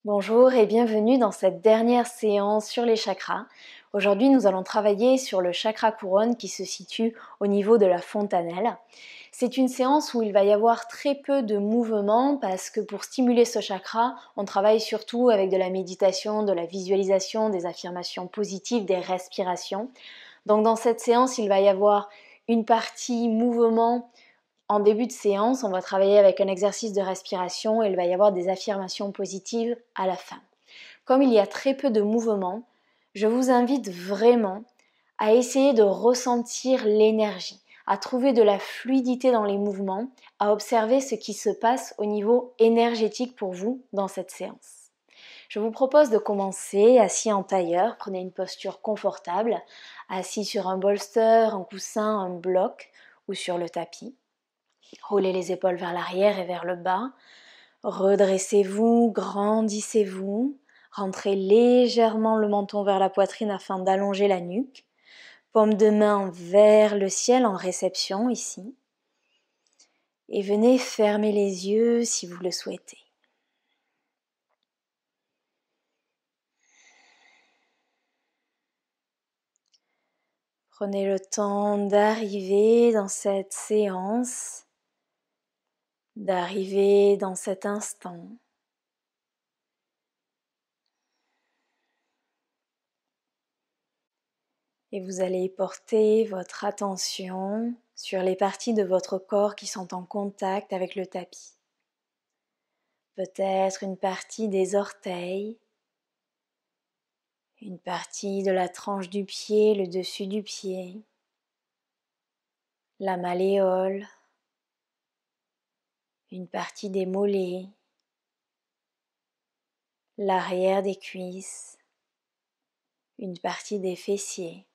Bonjour et bienvenue dans cette dernière séance sur les chakras. Aujourd'hui, nous allons travailler sur le chakra couronne qui se situe au niveau de la fontanelle. C'est une séance où il va y avoir très peu de mouvement parce que pour stimuler ce chakra, on travaille surtout avec de la méditation, de la visualisation, des affirmations positives, des respirations. Donc dans cette séance, il va y avoir une partie mouvement. En début de séance, on va travailler avec un exercice de respiration et il va y avoir des affirmations positives à la fin. Comme il y a très peu de mouvement, je vous invite vraiment à essayer de ressentir l'énergie, à trouver de la fluidité dans les mouvements, à observer ce qui se passe au niveau énergétique pour vous dans cette séance. Je vous propose de commencer assis en tailleur, prenez une posture confortable, assis sur un bolster, un coussin, un bloc ou sur le tapis. Roulez les épaules vers l'arrière et vers le bas. Redressez-vous, grandissez-vous. Rentrez légèrement le menton vers la poitrine afin d'allonger la nuque. Paume de main vers le ciel en réception ici. Et venez fermer les yeux si vous le souhaitez. Prenez le temps d'arriver dans cette séance, d'arriver dans cet instant. Et vous allez porter votre attention sur les parties de votre corps qui sont en contact avec le tapis. Peut-être une partie des orteils, une partie de la tranche du pied, le dessus du pied, la malléole, une partie des mollets, l'arrière des cuisses, une partie des fessiers.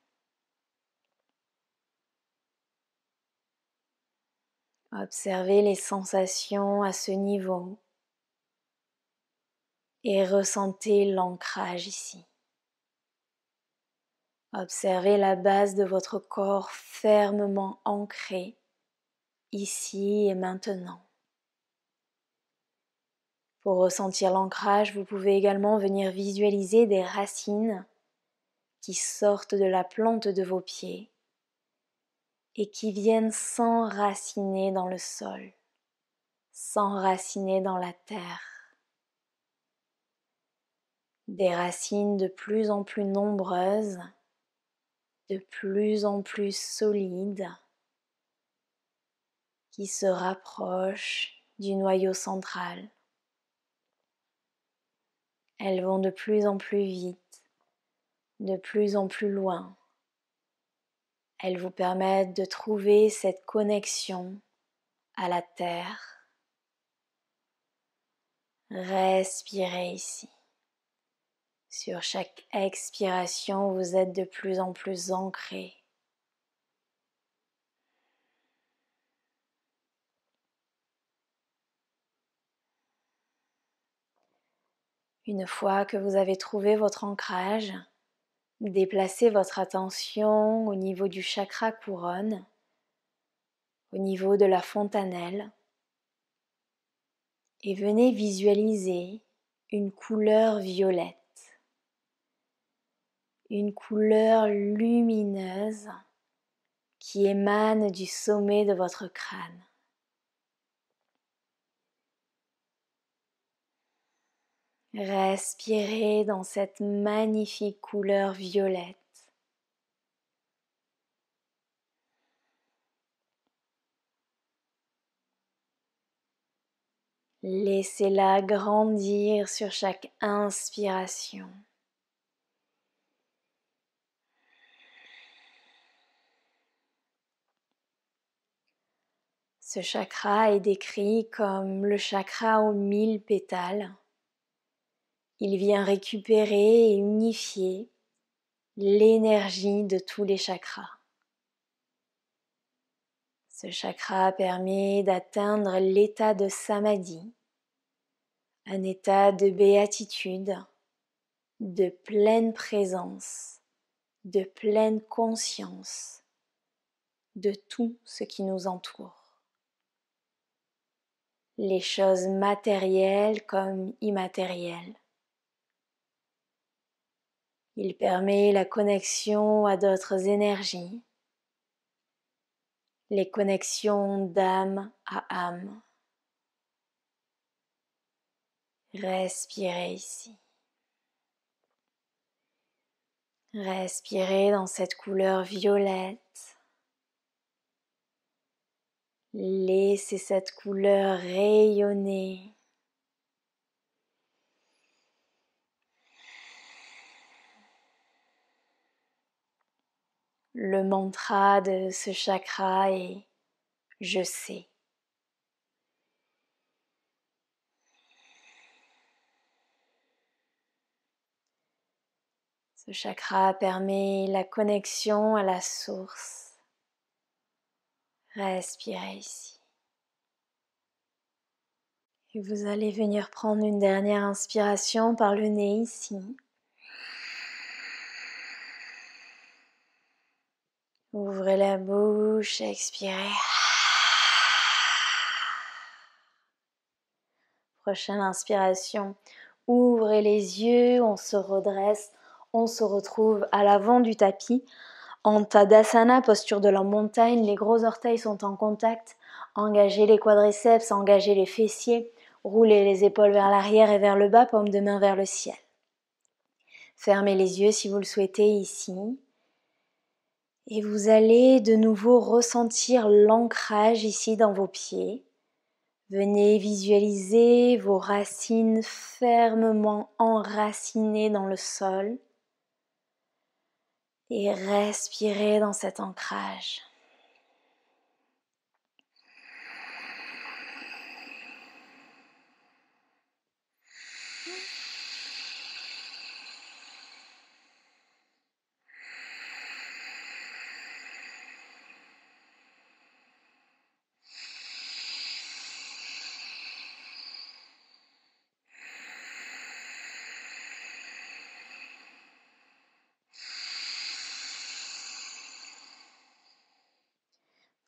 Observez les sensations à ce niveau et ressentez l'ancrage ici. Observez la base de votre corps fermement ancrée ici et maintenant. Pour ressentir l'ancrage, vous pouvez également venir visualiser des racines qui sortent de la plante de vos pieds et qui viennent s'enraciner dans le sol, s'enraciner dans la terre. Des racines de plus en plus nombreuses, de plus en plus solides, qui se rapprochent du noyau central. Elles vont de plus en plus vite, de plus en plus loin. Elles vous permettent de trouver cette connexion à la terre. Respirez ici. Sur chaque expiration, vous êtes de plus en plus ancré. Une fois que vous avez trouvé votre ancrage, déplacez votre attention au niveau du chakra couronne, au niveau de la fontanelle, et venez visualiser une couleur violette, une couleur lumineuse qui émane du sommet de votre crâne. Respirez dans cette magnifique couleur violette. Laissez-la grandir sur chaque inspiration. Ce chakra est décrit comme le chakra aux 1000 pétales. Il vient récupérer et unifier l'énergie de tous les chakras. Ce chakra permet d'atteindre l'état de samadhi, un état de béatitude, de pleine présence, de pleine conscience de tout ce qui nous entoure. Les choses matérielles comme immatérielles, Il permet la connexion à d'autres énergies, les connexions d'âme à âme. Respirez ici. Respirez dans cette couleur violette. Laissez cette couleur rayonner. Le mantra de ce chakra est « Je sais ». Ce chakra permet la connexion à la source. Respirez ici. Et vous allez venir prendre une dernière inspiration par le nez ici. Ouvrez la bouche, expirez. Prochaine inspiration. Ouvrez les yeux, on se redresse, on se retrouve à l'avant du tapis. En Tadasana, posture de la montagne, les gros orteils sont en contact. Engagez les quadriceps, engagez les fessiers. Roulez les épaules vers l'arrière et vers le bas, paume de main vers le ciel. Fermez les yeux si vous le souhaitez ici. Et vous allez de nouveau ressentir l'ancrage ici dans vos pieds. Venez visualiser vos racines fermement enracinées dans le sol. Et respirez dans cet ancrage.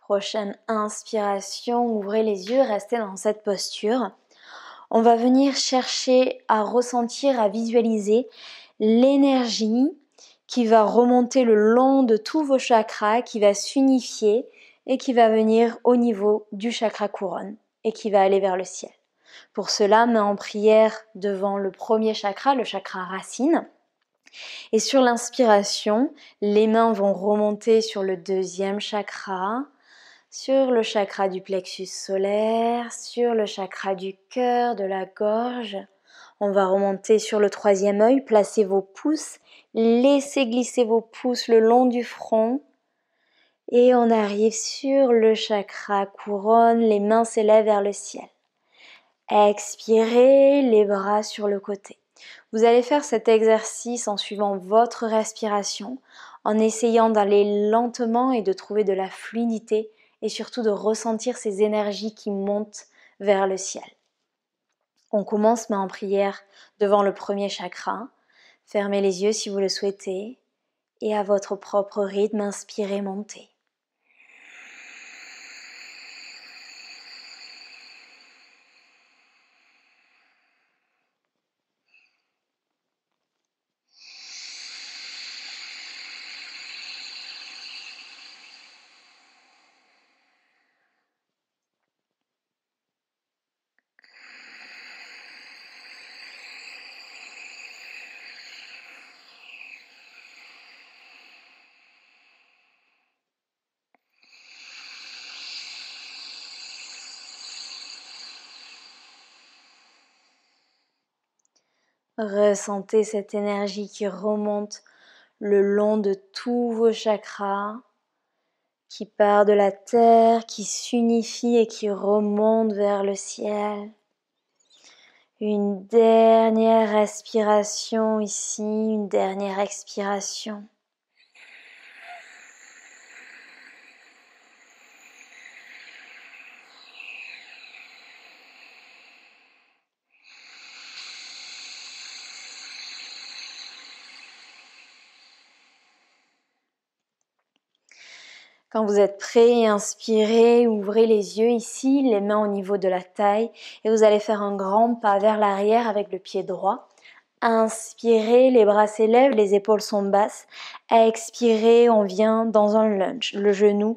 Prochaine inspiration, ouvrez les yeux, restez dans cette posture. On va venir chercher à ressentir, à visualiser l'énergie qui va remonter le long de tous vos chakras, qui va s'unifier et qui va venir au niveau du chakra couronne et qui va aller vers le ciel. Pour cela, main en prière devant le premier chakra, le chakra racine. Et sur l'inspiration, les mains vont remonter sur le deuxième chakra, sur le chakra du plexus solaire, sur le chakra du cœur, de la gorge. On va remonter sur le troisième œil, placez vos pouces, laissez glisser vos pouces le long du front. Et on arrive sur le chakra couronne, les mains s'élèvent vers le ciel. Expirez, les bras sur le côté. Vous allez faire cet exercice en suivant votre respiration, en essayant d'aller lentement et de trouver de la fluidité et surtout de ressentir ces énergies qui montent vers le ciel. On commence main en prière devant le premier chakra. Fermez les yeux si vous le souhaitez et à votre propre rythme, inspirez, montez. Ressentez cette énergie qui remonte le long de tous vos chakras, qui part de la terre, qui s'unifie et qui remonte vers le ciel. Une dernière respiration ici, une dernière expiration. Quand vous êtes prêt, inspirez, ouvrez les yeux ici, les mains au niveau de la taille et vous allez faire un grand pas vers l'arrière avec le pied droit. Inspirez, les bras s'élèvent, les épaules sont basses. Expirez, on vient dans un lunge. Le genou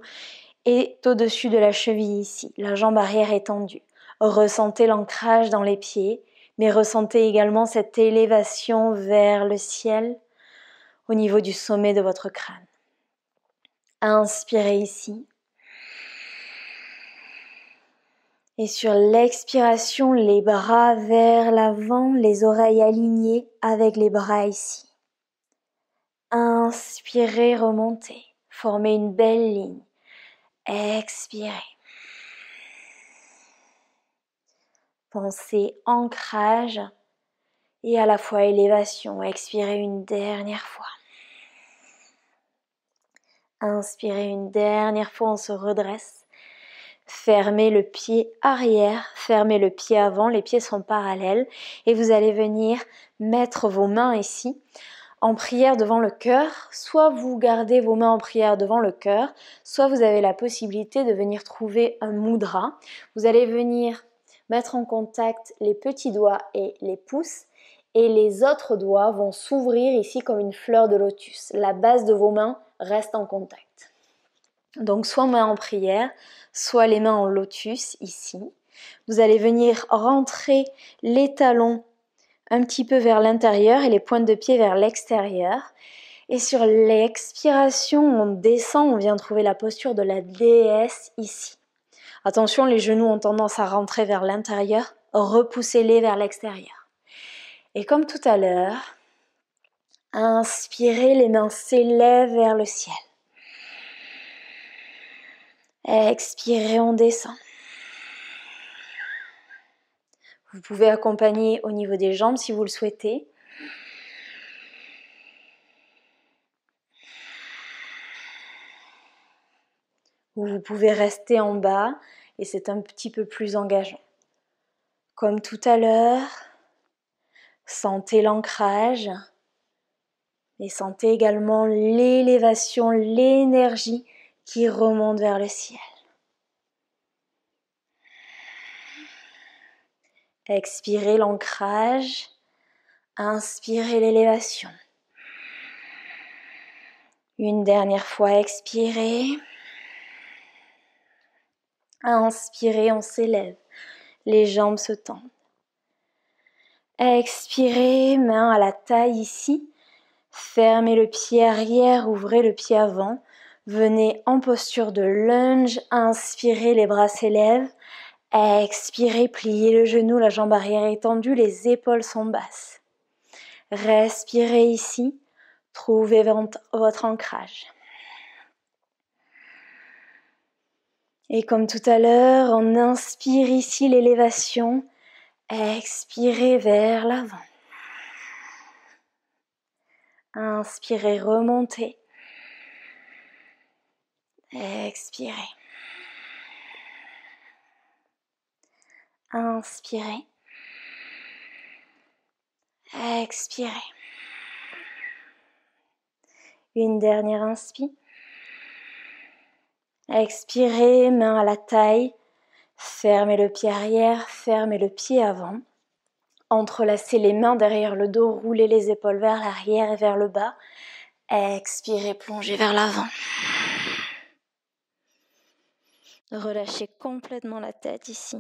est au-dessus de la cheville ici. La jambe arrière est tendue. Ressentez l'ancrage dans les pieds, mais ressentez également cette élévation vers le ciel au niveau du sommet de votre crâne. Inspirez ici. Et sur l'expiration, les bras vers l'avant, les oreilles alignées avec les bras ici. Inspirez, remontez. Formez une belle ligne. Expirez. Pensez ancrage et à la fois élévation. Expirez une dernière fois. Inspirez une dernière fois, on se redresse. Fermez le pied arrière, fermez le pied avant, les pieds sont parallèles et vous allez venir mettre vos mains ici en prière devant le cœur. Soit vous gardez vos mains en prière devant le cœur, soit vous avez la possibilité de venir trouver un mudra. Vous allez venir mettre en contact les petits doigts et les pouces et les autres doigts vont s'ouvrir ici comme une fleur de lotus. La base de vos mains reste en contact. Donc soit main en prière, soit les mains en lotus ici. Vous allez venir rentrer les talons un petit peu vers l'intérieur et les pointes de pied vers l'extérieur. Et sur l'expiration, on descend, on vient trouver la posture de la déesse ici. Attention, les genoux ont tendance à rentrer vers l'intérieur, repoussez-les vers l'extérieur. Et comme tout à l'heure, inspirez, les mains s'élèvent vers le ciel. Expirez, on descend. Vous pouvez accompagner au niveau des jambes si vous le souhaitez. Ou vous pouvez rester en bas et c'est un petit peu plus engageant. Comme tout à l'heure, sentez l'ancrage et sentez également l'élévation, l'énergie qui remonte vers le ciel. Expirez l'ancrage, inspirez l'élévation. Une dernière fois, expirez. Inspirez, on s'élève. Les jambes se tendent. Expirez, main à la taille ici. Fermez le pied arrière, ouvrez le pied avant. Venez en posture de lunge. Inspirez, les bras s'élèvent. Expirez, pliez le genou, la jambe arrière est tendue, les épaules sont basses. Respirez ici. Trouvez votre ancrage. Et comme tout à l'heure, on inspire ici l'élévation. Expirez vers l'avant. Inspirez, remontez. Expirez. Inspirez. Expirez. Une dernière inspire. Expirez, main à la taille. Fermez le pied arrière, fermez le pied avant. Entrelacez les mains derrière le dos, roulez les épaules vers l'arrière et vers le bas. Expirez, plongez vers l'avant. Relâchez complètement la tête ici.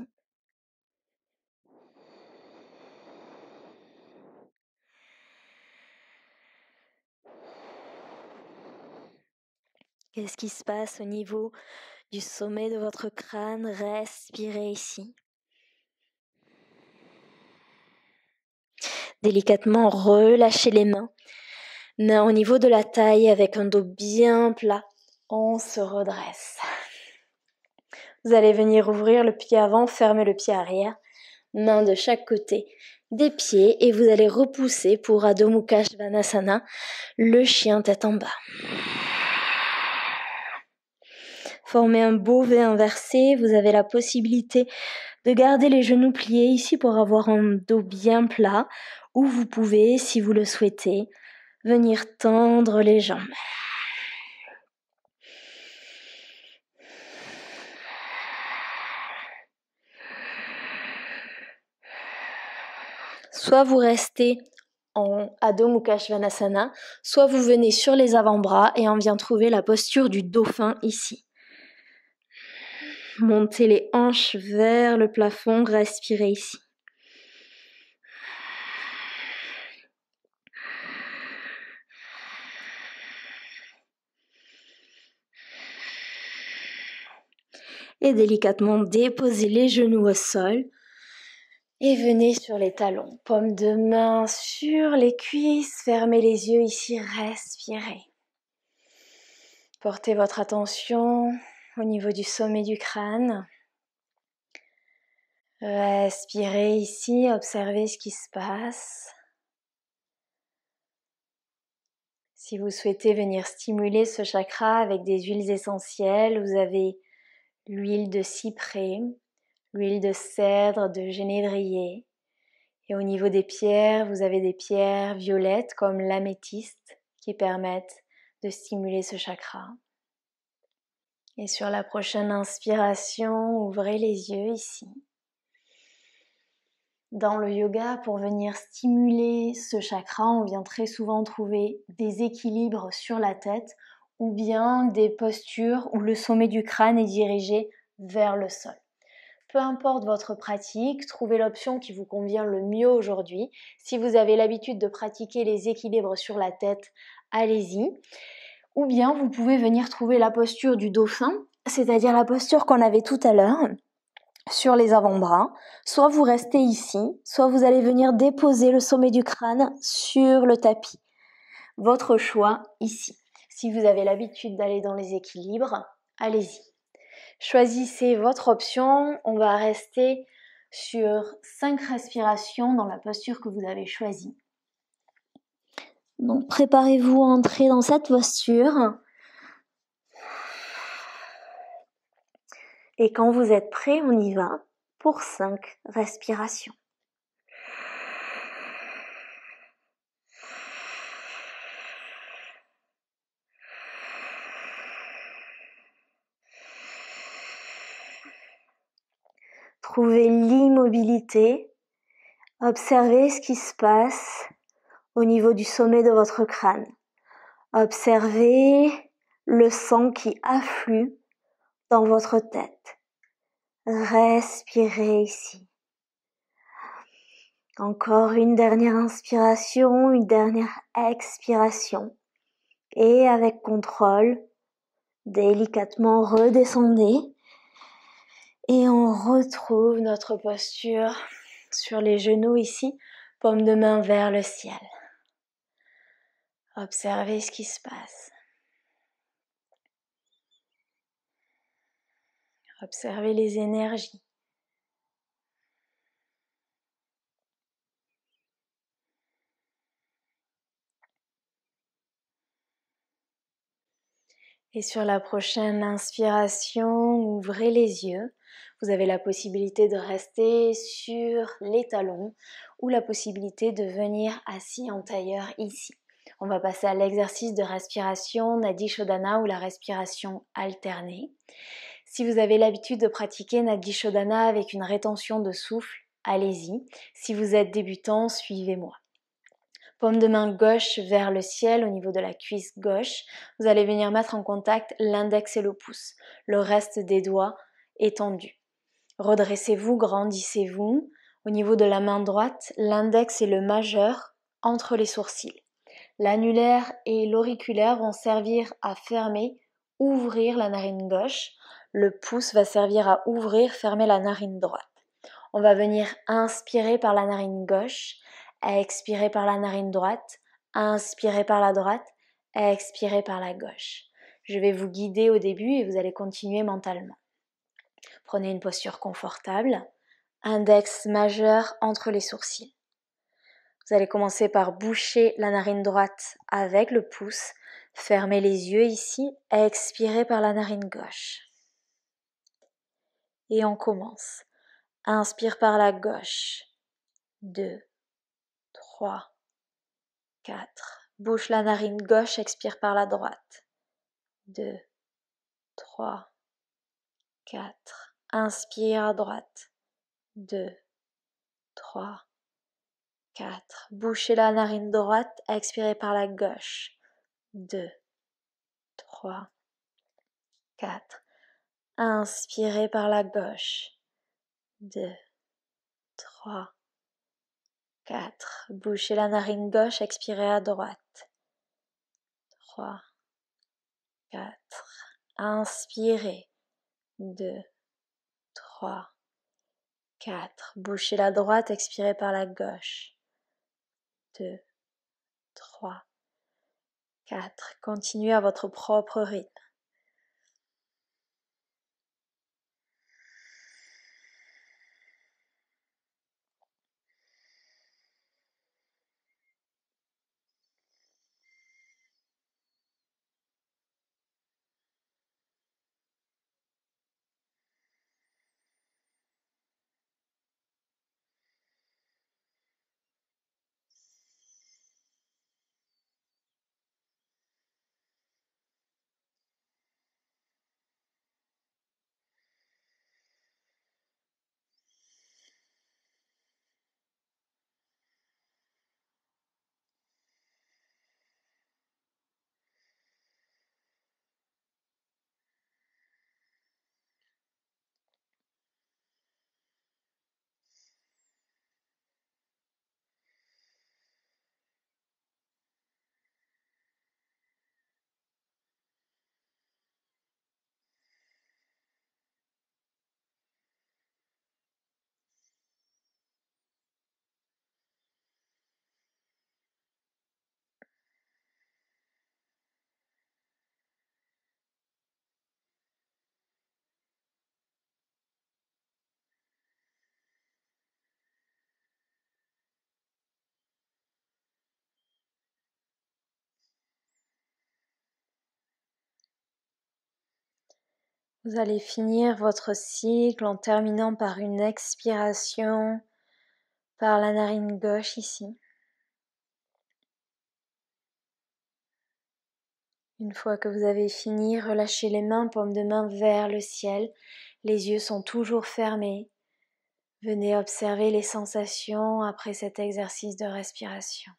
Qu'est-ce qui se passe au niveau du sommet de votre crâne? Respirez ici. Délicatement, relâchez les mains. Mains au niveau de la taille avec un dos bien plat. On se redresse. Vous allez venir ouvrir le pied avant, fermer le pied arrière. Mains de chaque côté des pieds et vous allez repousser pour Adho Mukha Svanasana, le chien tête en bas. Formez un beau V inversé. Vous avez la possibilité de garder les genoux pliés ici pour avoir un dos bien plat ou vous pouvez, si vous le souhaitez, venir tendre les jambes. Soit vous restez en Adho Mukha Svanasana, soit vous venez sur les avant-bras et on vient trouver la posture du dauphin ici. Montez les hanches vers le plafond, respirez ici. Et délicatement déposez les genoux au sol et venez sur les talons. Paume de main sur les cuisses, fermez les yeux ici, respirez. Portez votre attention au niveau du sommet du crâne. Respirez ici, observez ce qui se passe. Si vous souhaitez venir stimuler ce chakra avec des huiles essentielles, vous avez l'huile de cyprès, l'huile de cèdre, de genévrier. Et au niveau des pierres, vous avez des pierres violettes comme l'améthyste qui permettent de stimuler ce chakra. Et sur la prochaine inspiration, ouvrez les yeux ici. Dans le yoga, pour venir stimuler ce chakra, on vient très souvent trouver des équilibres sur la tête ou bien des postures où le sommet du crâne est dirigé vers le sol. Peu importe votre pratique, trouvez l'option qui vous convient le mieux aujourd'hui. Si vous avez l'habitude de pratiquer les équilibres sur la tête, allez-y. Ou bien vous pouvez venir trouver la posture du dauphin, c'est-à-dire la posture qu'on avait tout à l'heure, sur les avant-bras. Soit vous restez ici, soit vous allez venir déposer le sommet du crâne sur le tapis. Votre choix ici. Si vous avez l'habitude d'aller dans les équilibres, allez-y. Choisissez votre option, on va rester sur 5 respirations dans la posture que vous avez choisie. Donc préparez-vous à entrer dans cette posture. Et quand vous êtes prêts, on y va pour 5 respirations. Trouvez l'immobilité, observez ce qui se passe au niveau du sommet de votre crâne. Observez le sang qui afflue dans votre tête. Respirez ici. Encore une dernière inspiration, une dernière expiration. Et avec contrôle, délicatement redescendez. Et on retrouve notre posture sur les genoux ici, paume de main vers le ciel. Observez ce qui se passe. Observez les énergies. Et sur la prochaine inspiration, ouvrez les yeux. Vous avez la possibilité de rester sur les talons ou la possibilité de venir assis en tailleur ici. On va passer à l'exercice de respiration Nadi Shodhana ou la respiration alternée. Si vous avez l'habitude de pratiquer Nadi Shodhana avec une rétention de souffle, allez-y. Si vous êtes débutant, suivez-moi. Paume de main gauche vers le ciel au niveau de la cuisse gauche. Vous allez venir mettre en contact l'index et le pouce. Le reste des doigts étendus. Redressez-vous, grandissez-vous. Au niveau de la main droite, l'index et le majeur entre les sourcils. L'annulaire et l'auriculaire vont servir à fermer, ouvrir la narine gauche. Le pouce va servir à ouvrir, fermer la narine droite. On va venir inspirer par la narine gauche, expirer par la narine droite, inspirer par la droite, expirer par la gauche. Je vais vous guider au début et vous allez continuer mentalement. Prenez une posture confortable, index majeur entre les sourcils. Vous allez commencer par boucher la narine droite avec le pouce, fermez les yeux ici, expirez par la narine gauche. Et on commence. Inspire par la gauche. 2, 3, 4. Bouche la narine gauche, expire par la droite. 2, 3, 4. Inspire à droite. 2, 3, 4. Bouchez la narine droite, expirez par la gauche. 2, 3, 4. Inspirez par la gauche. 2, 3, 4. Bouchez la narine gauche, expirez à droite. 3, 4. Inspirez. 2, 3, 4. Bouchez la droite, expirez par la gauche. 2, 3, 4. Continuez à votre propre rythme. Vous allez finir votre cycle en terminant par une expiration par la narine gauche ici. Une fois que vous avez fini, relâchez les mains, paumes de main vers le ciel. Les yeux sont toujours fermés. Venez observer les sensations après cet exercice de respiration.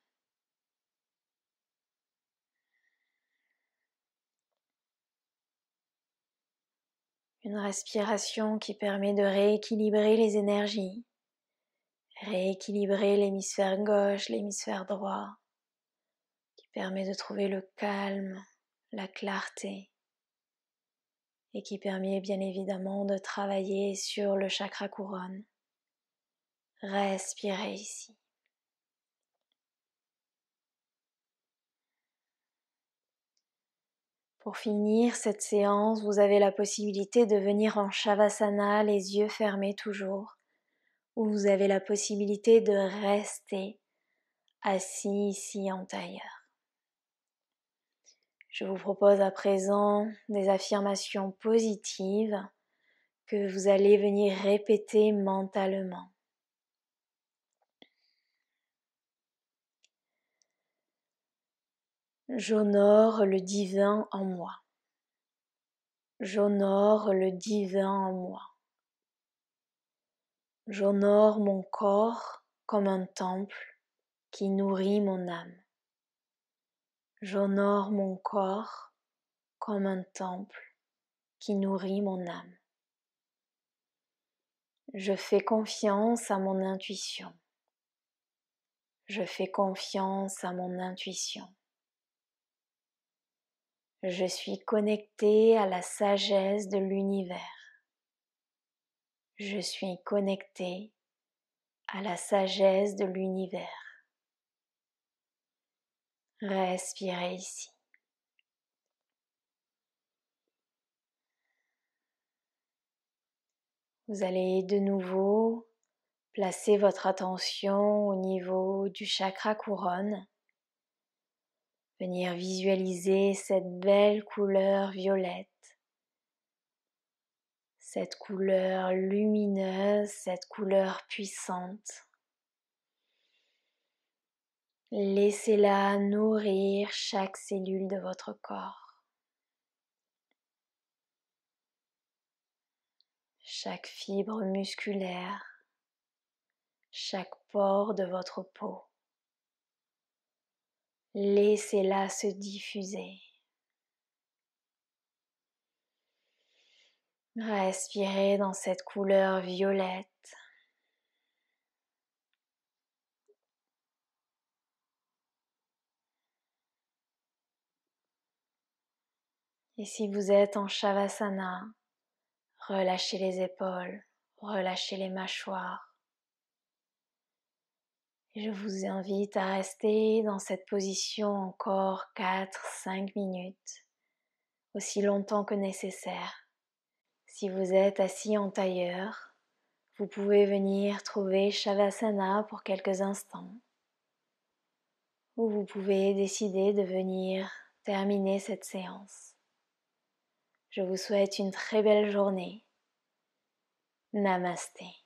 Une respiration qui permet de rééquilibrer les énergies, rééquilibrer l'hémisphère gauche, l'hémisphère droit, qui permet de trouver le calme, la clarté et qui permet bien évidemment de travailler sur le chakra couronne. Respirez ici. Pour finir cette séance, vous avez la possibilité de venir en Shavasana, les yeux fermés toujours, ou vous avez la possibilité de rester assis ici en tailleur. Je vous propose à présent des affirmations positives que vous allez venir répéter mentalement. J'honore le divin en moi. J'honore le divin en moi. J'honore mon corps comme un temple qui nourrit mon âme. J'honore mon corps comme un temple qui nourrit mon âme. Je fais confiance à mon intuition. Je fais confiance à mon intuition. Je suis connectée à la sagesse de l'univers. Je suis connectée à la sagesse de l'univers. Respirez ici. Vous allez de nouveau placer votre attention au niveau du chakra couronne. Venir visualiser cette belle couleur violette. Cette couleur lumineuse, cette couleur puissante. Laissez-la nourrir chaque cellule de votre corps. Chaque fibre musculaire, chaque pore de votre peau. Laissez-la se diffuser. Respirez dans cette couleur violette. Et si vous êtes en Shavasana, relâchez les épaules, relâchez les mâchoires. Et je vous invite à rester dans cette position encore 4-5 minutes, aussi longtemps que nécessaire. Si vous êtes assis en tailleur, vous pouvez venir trouver Shavasana pour quelques instants. Ou vous pouvez décider de venir terminer cette séance. Je vous souhaite une très belle journée. Namasté.